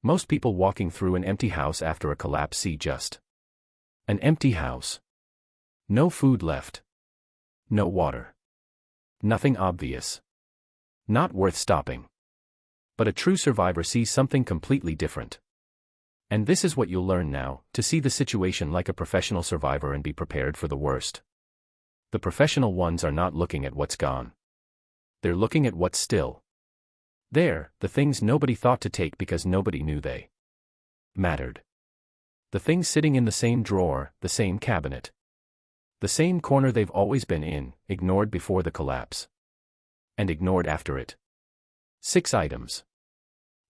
Most people walking through an empty house after a collapse see just an empty house. No food left. No water. Nothing obvious. Not worth stopping. But a true survivor sees something completely different. And this is what you'll learn now, to see the situation like a professional survivor and be prepared for the worst. The professional ones are not looking at what's gone. They're looking at what's still there, the things nobody thought to take because nobody knew they mattered. The things sitting in the same drawer, the same cabinet. The same corner they've always been in, ignored before the collapse. And ignored after it. 6 items.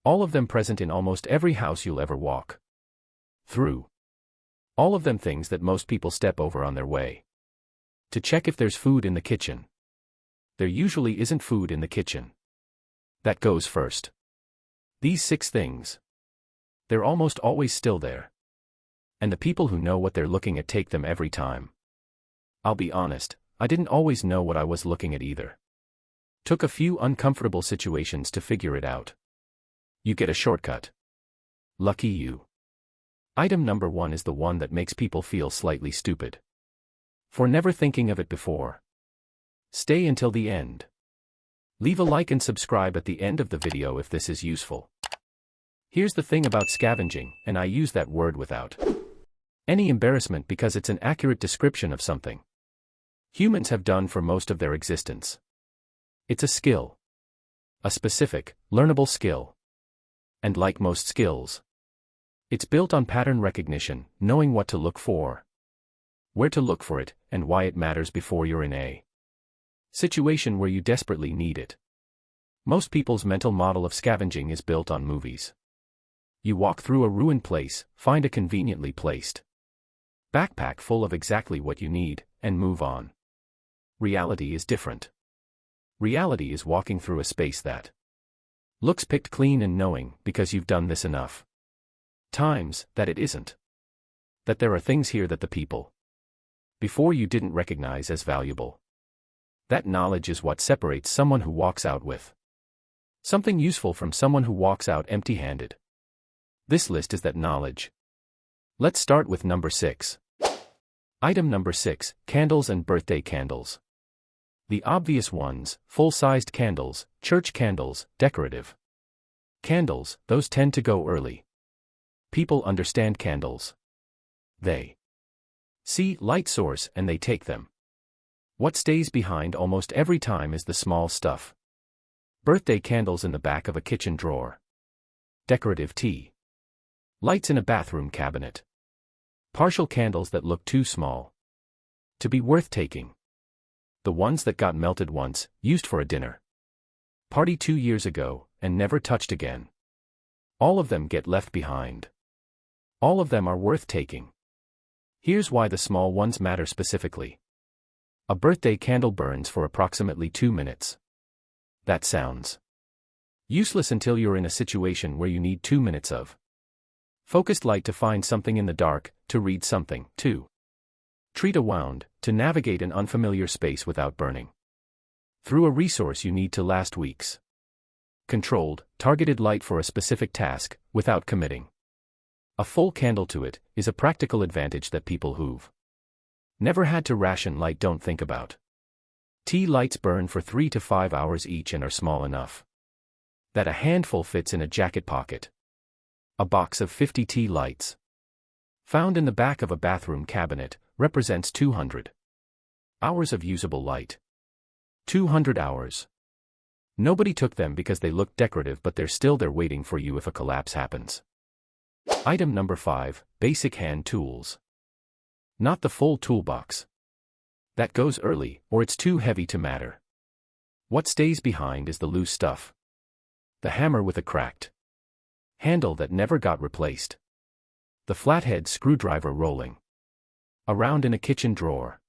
All of them present in almost every house you'll ever walk through. All of them things that most people step over on their way to check if there's food in the kitchen. There usually isn't food in the kitchen. That goes first. These 6 things. They're almost always still there. And the people who know what they're looking at take them every time. I'll be honest, I didn't always know what I was looking at either. Took a few uncomfortable situations to figure it out. You get a shortcut. Lucky you. Item number 1 is the one that makes people feel slightly stupid for never thinking of it before. Stay until the end. Leave a like and subscribe at the end of the video if this is useful. Here's the thing about scavenging, and I use that word without any embarrassment because it's an accurate description of something humans have done for most of their existence. It's a skill. A specific, learnable skill. And like most skills, it's built on pattern recognition, knowing what to look for, where to look for it, and why it matters before you're in a situation where you desperately need it. Most people's mental model of scavenging is built on movies. You walk through a ruined place, find a conveniently placed backpack full of exactly what you need, and move on. Reality is different. Reality is walking through a space that looks picked clean and knowing, because you've done this enough times, that it isn't. That there are things here that the people before you didn't recognize as valuable. That knowledge is what separates someone who walks out with something useful from someone who walks out empty-handed. This list is that knowledge. Let's start with number 6. Item number 6, candles and birthday candles. The obvious ones, full-sized candles, church candles, decorative candles, those tend to go early. People understand candles. They see light source and they take them. What stays behind almost every time is the small stuff. Birthday candles in the back of a kitchen drawer. Decorative tea lights in a bathroom cabinet. Partial candles that look too small to be worth taking. The ones that got melted once, used for a dinner party 2 years ago, and never touched again. All of them get left behind. All of them are worth taking. Here's why the small ones matter specifically. A birthday candle burns for approximately 2 minutes. That sounds useless until you're in a situation where you need 2 minutes of focused light to find something in the dark, to read something, to treat a wound, to navigate an unfamiliar space without burning through a resource you need to last weeks. Controlled, targeted light for a specific task, without committing a full candle to it, is a practical advantage that people who've never had to ration light don't think about. Tea lights burn for 3 to 5 hours each and are small enough that a handful fits in a jacket pocket. A box of 50 tea lights, found in the back of a bathroom cabinet, represents 200 hours of usable light. 200 hours. Nobody took them because they look decorative, but they're still there waiting for you if a collapse happens. Item number 5, basic hand tools. Not the full toolbox. That goes early, or it's too heavy to matter. What stays behind is the loose stuff. The hammer with a cracked handle that never got replaced. The flathead screwdriver rolling around in a kitchen drawer.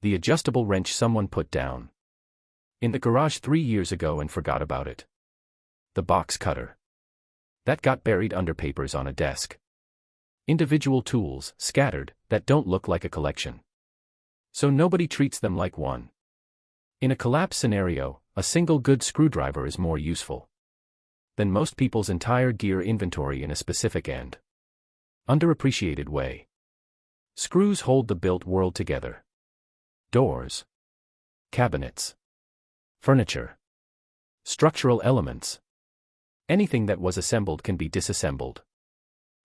The adjustable wrench someone put down in the garage 3 years ago and forgot about it. The box cutter that got buried under papers on a desk. Individual tools, scattered, that don't look like a collection. So nobody treats them like one. In a collapse scenario, a single good screwdriver is more useful than most people's entire gear inventory in a specific and underappreciated way. Screws hold the built world together. Doors, cabinets, furniture, structural elements. Anything that was assembled can be disassembled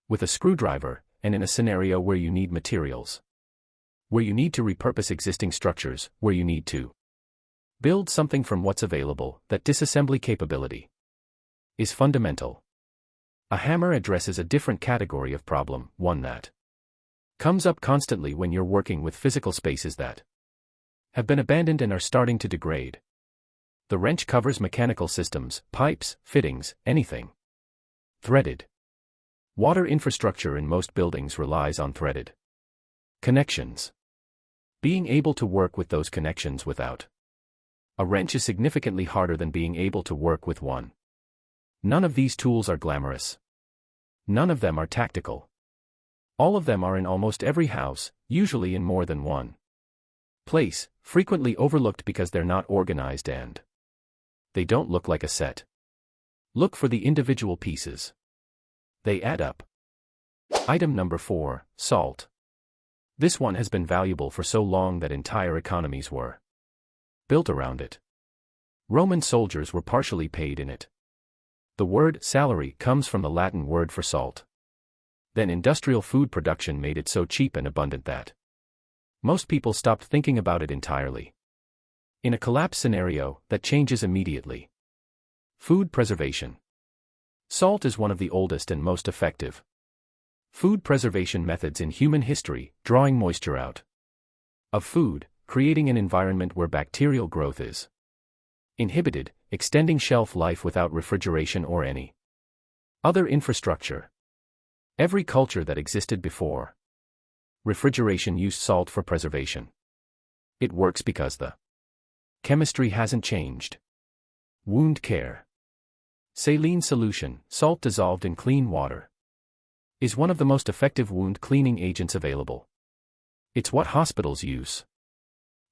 with a screwdriver, and in a scenario where you need materials, where you need to repurpose existing structures, where you need to build something from what's available, that disassembly capability is fundamental. A hammer addresses a different category of problem, one that comes up constantly when you're working with physical spaces that have been abandoned and are starting to degrade. The wrench covers mechanical systems, pipes, fittings, anything threaded. Water infrastructure in most buildings relies on threaded connections. Being able to work with those connections without a wrench is significantly harder than being able to work with one. None of these tools are glamorous. None of them are tactical. All of them are in almost every house, usually in more than one place, frequently overlooked because they're not organized and they don't look like a set. Look for the individual pieces. They add up. Item number 4, salt. This one has been valuable for so long that entire economies were built around it. Roman soldiers were partially paid in it. The word salary comes from the Latin word for salt. Then industrial food production made it so cheap and abundant that most people stopped thinking about it entirely. In a collapse scenario, that changes immediately. Food preservation. Salt is one of the oldest and most effective food preservation methods in human history, drawing moisture out of food, creating an environment where bacterial growth is inhibited, extending shelf life without refrigeration or any other infrastructure. Every culture that existed before refrigeration used salt for preservation. It works because the chemistry hasn't changed. Wound care. Saline solution, salt dissolved in clean water, is one of the most effective wound cleaning agents available. It's what hospitals use.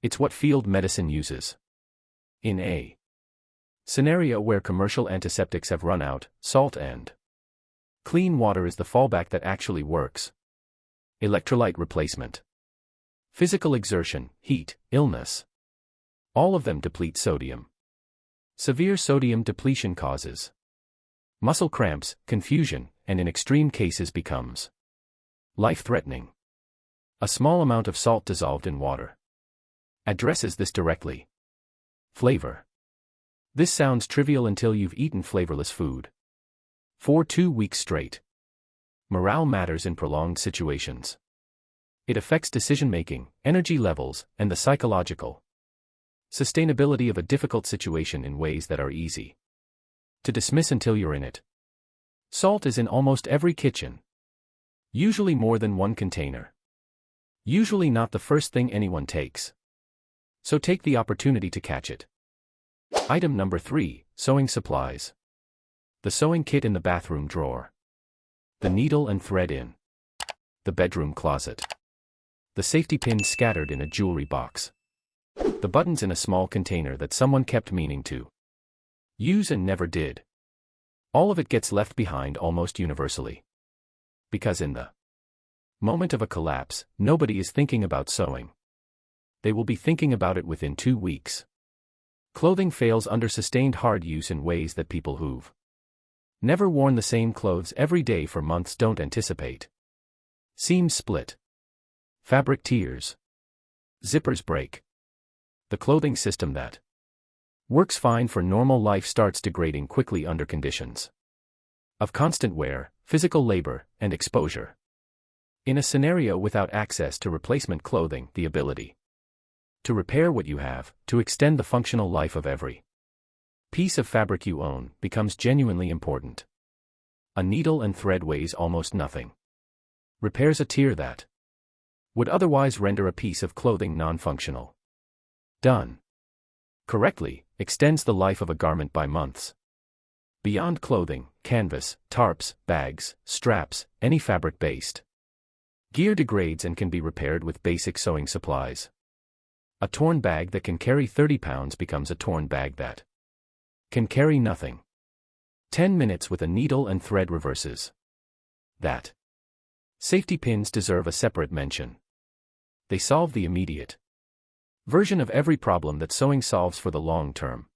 It's what field medicine uses. In a scenario where commercial antiseptics have run out, salt and clean water is the fallback that actually works. Electrolyte replacement. Physical exertion, heat, illness. All of them deplete sodium. Severe sodium depletion causes muscle cramps, confusion, and in extreme cases becomes life-threatening. A small amount of salt dissolved in water addresses this directly. Flavor. This sounds trivial until you've eaten flavorless food for 2 weeks straight. Morale matters in prolonged situations. It affects decision-making, energy levels, and the psychological sustainability of a difficult situation in ways that are easy to dismiss until you're in it. Salt is in almost every kitchen. Usually more than one container. Usually not the first thing anyone takes. So take the opportunity to catch it. Item number 3, sewing supplies. The sewing kit in the bathroom drawer. The needle and thread in the bedroom closet. The safety pins scattered in a jewelry box. The buttons in a small container that someone kept meaning to use and never did. All of it gets left behind almost universally. Because in the moment of a collapse, nobody is thinking about sewing. They will be thinking about it within 2 weeks. Clothing fails under sustained hard use in ways that people who've never worn the same clothes every day for months don't anticipate. Seams split. Fabric tears. Zippers break. The clothing system that works fine for normal life starts degrading quickly under conditions of constant wear, physical labor, and exposure. In a scenario without access to replacement clothing, the ability to repair what you have, to extend the functional life of every piece of fabric you own, becomes genuinely important. A needle and thread weighs almost nothing. Repairs a tear that would otherwise render a piece of clothing non-functional. Done correctly, extends the life of a garment by months. Beyond clothing, canvas, tarps, bags, straps, any fabric-based gear degrades and can be repaired with basic sewing supplies. A torn bag that can carry 30 pounds becomes a torn bag that can carry nothing. 10 minutes with a needle and thread reverses. That. Safety pins deserve a separate mention. They solve the immediate version of every problem that sewing solves for the long term.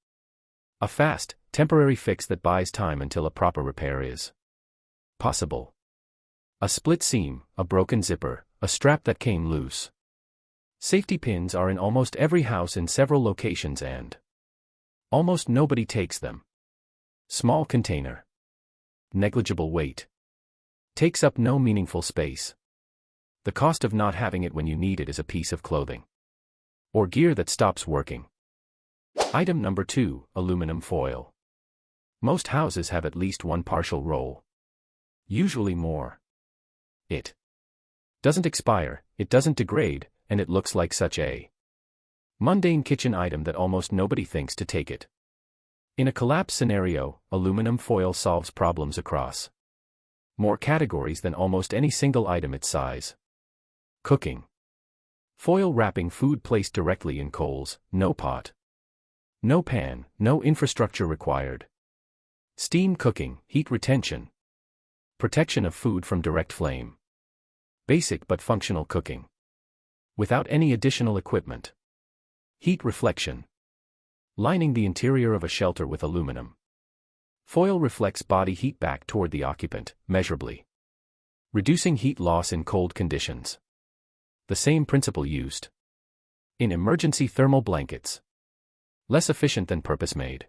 A fast, temporary fix that buys time until a proper repair is possible. A split seam, a broken zipper, a strap that came loose. Safety pins are in almost every house in several locations and almost nobody takes them. Small container. Negligible weight. Takes up no meaningful space. The cost of not having it when you need it is a piece of clothing or gear that stops working. Item number 2, aluminum foil. Most houses have at least one partial roll. Usually more. It doesn't expire, it doesn't degrade, and it looks like such a mundane kitchen item that almost nobody thinks to take it. In a collapse scenario, aluminum foil solves problems across more categories than almost any single item its size. Cooking. Foil wrapping food placed directly in coals, no pot, no pan, no infrastructure required. Steam cooking, heat retention. Protection of food from direct flame. Basic but functional cooking. Without any additional equipment. Heat reflection. Lining the interior of a shelter with aluminum foil reflects body heat back toward the occupant, measurably reducing heat loss in cold conditions. The same principle used in emergency thermal blankets. Less efficient than purpose-made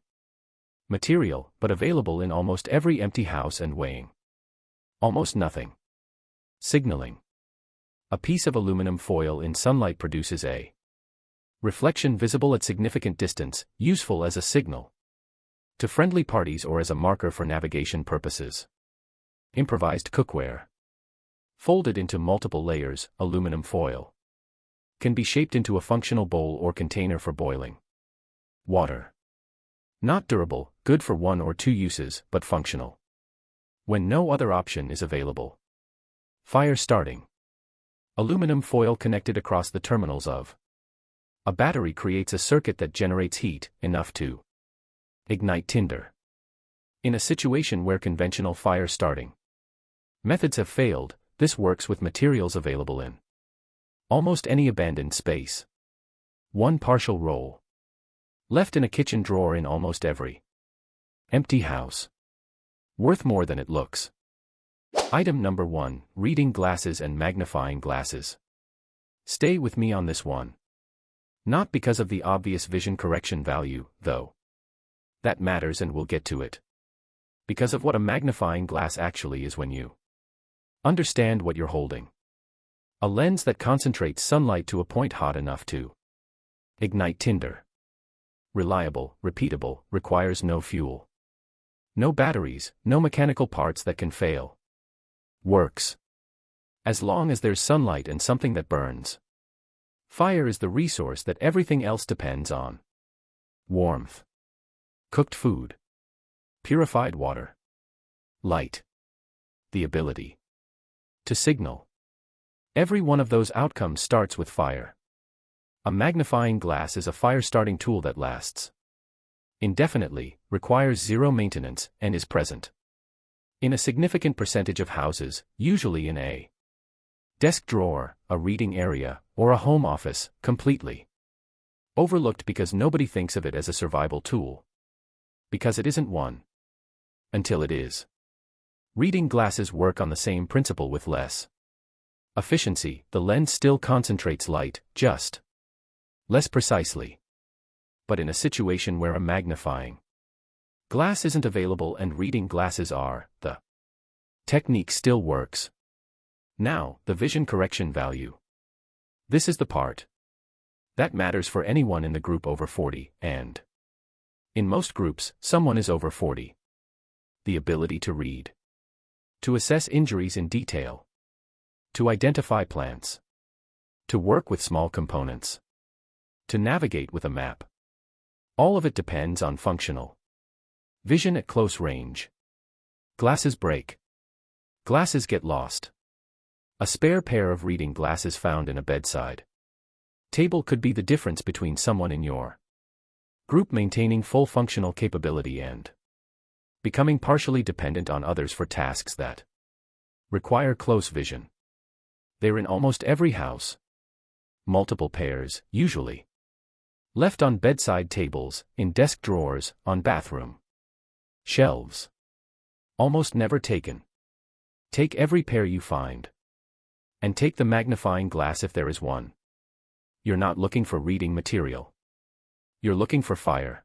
material, but available in almost every empty house and weighing almost nothing. Signaling. A piece of aluminum foil in sunlight produces a reflection visible at significant distance, useful as a signal to friendly parties or as a marker for navigation purposes. Improvised cookware. Folded into multiple layers, aluminum foil can be shaped into a functional bowl or container for boiling water. Not durable, good for 1 or 2 uses, but functional when no other option is available. Fire starting. Aluminum foil connected across the terminals of a battery creates a circuit that generates heat, enough to ignite tinder. In a situation where conventional fire starting methods have failed, this works with materials available in almost any abandoned space. One partial roll. Left in a kitchen drawer in almost every empty house. Worth more than it looks. Item number 1, reading glasses and magnifying glasses. Stay with me on this one. Not because of the obvious vision correction value, though. That matters and we'll get to it. Because of what a magnifying glass actually is when you understand what you're holding. A lens that concentrates sunlight to a point hot enough to ignite tinder. Reliable, repeatable, requires no fuel. No batteries, no mechanical parts that can fail. Works as long as there's sunlight and something that burns. Fire is the resource that everything else depends on. Warmth. Cooked food. Purified water. Light. The ability to signal. Every one of those outcomes starts with fire. A magnifying glass is a fire-starting tool that lasts indefinitely, requires zero maintenance, and is present in a significant percentage of houses, usually in a desk drawer, a reading area, or a home office, completely overlooked because nobody thinks of it as a survival tool. Because it isn't one. Until it is. Reading glasses work on the same principle with less efficiency. The lens still concentrates light, just less precisely. But in a situation where a magnifying glass isn't available and reading glasses are, the technique still works. Now, the vision correction value. This is the part that matters for anyone in the group over 40, and in most groups, someone is over 40. The ability to read. To assess injuries in detail. To identify plants. To work with small components. To navigate with a map. All of it depends on functional vision at close range. Glasses break. Glasses get lost. A spare pair of reading glasses found in a bedside table could be the difference between someone in your group maintaining full functional capability and Becoming partially dependent on others for tasks that require close vision. They're in almost every house. Multiple pairs, usually. Left on bedside tables, in desk drawers, on bathroom shelves. Almost never taken. Take every pair you find. And take the magnifying glass if there is one. You're not looking for reading material. You're looking for fire.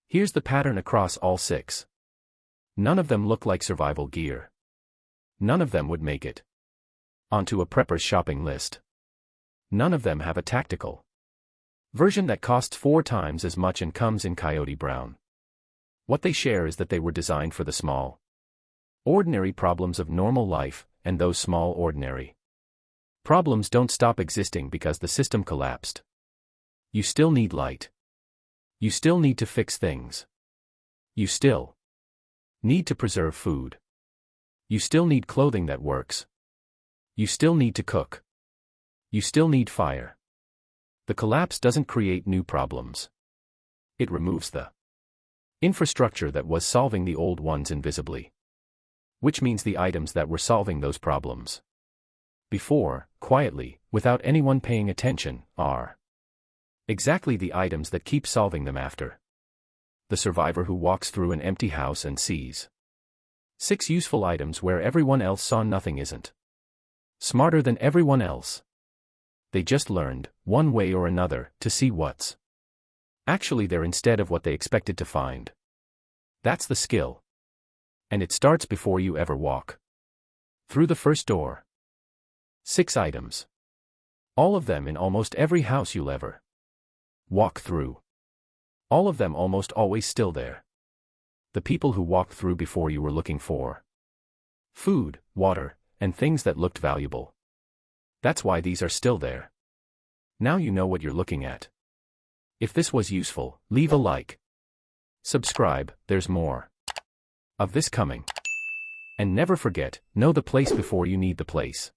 Here's the pattern across all 6. None of them look like survival gear. None of them would make it onto a prepper's shopping list. None of them have a tactical version that costs 4 times as much and comes in coyote brown. What they share is that they were designed for the small, ordinary problems of normal life, and those small ordinary problems don't stop existing because the system collapsed. You still need light. You still need to fix things. You still need to preserve food. You still need clothing that works. You still need to cook. You still need fire. The collapse doesn't create new problems. It removes the infrastructure that was solving the old ones invisibly. Which means the items that were solving those problems before, quietly, without anyone paying attention, are exactly the items that keep solving them after. The survivor who walks through an empty house and sees 6 useful items where everyone else saw nothing isn't smarter than everyone else. They just learned, one way or another, to see what's actually there instead of what they expected to find. That's the skill. And it starts before you ever walk through the first door. 6 items. All of them in almost every house you'll ever walk through. All of them almost always still there. The people who walked through before you were looking for food, water, and things that looked valuable. That's why these are still there. Now you know what you're looking at. If this was useful, leave a like. Subscribe, there's more of this coming. And never forget, know the place before you need the place.